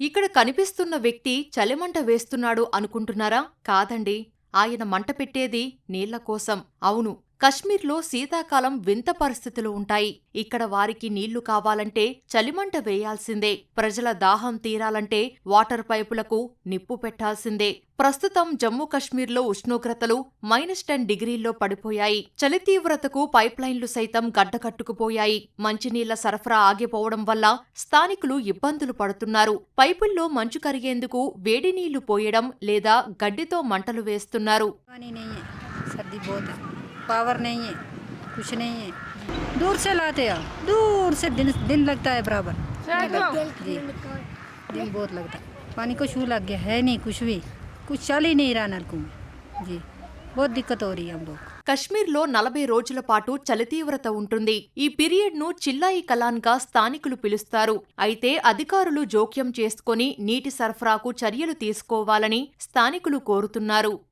ఇక్కడ కనిపిస్తున్న వ్యక్తి చలిమంట వేస్తున్నాడు అనుకుంటున్నారా? కాదండి. ఆయన మంట పెట్టేది నీళ్ల కోసం. అవును, కశ్మీర్లో శీతాకాలం వింత పరిస్థితులు ఉంటాయి. ఇక్కడ వారికి నీళ్లు కావాలంటే చలిమంట వేయాల్సిందే. ప్రజల దాహం తీరాలంటే వాటర్ పైపులకు నిప్పు పెట్టాల్సిందే. ప్రస్తుతం జమ్మూ కశ్మీర్లో ఉష్ణోగ్రతలు -10 డిగ్రీల్లో పడిపోయాయి. చలి తీవ్రతకు పైప్లైన్లు సైతం గడ్డకట్టుకుపోయాయి. మంచినీళ్ల సరఫరా ఆగిపోవడం వల్ల స్థానికులు ఇబ్బందులు పడుతున్నారు. పైపుల్లో మంచు కరిగేందుకు వేడి నీళ్లు పోయడం లేదా గడ్డితో మంటలు వేస్తున్నారు. पावर नहीं है, कुछ नहीं है। दूर से लाते हैं, दूर से दिन लगता है बराबर जी, दिन बहुत लगता है। पानी को छू लग गया है, नहीं कुछ चल ही नहीं रहा नलकों में जी, बहुत दिक्कत हो रही है हम लोग। కశ్మీర్లో 40 రోజుల పాటు చలి తీవ్రత ఉంటుంది. ఈ పీరియడ్ను చిల్లాయి కలాన్గా స్థానికులు పిలుస్తారు. అయితే అధికారులు జోక్యం చేసుకుని నీటి సరఫరాకు చర్యలు తీసుకోవాలని స్థానికులు కోరుతున్నారు.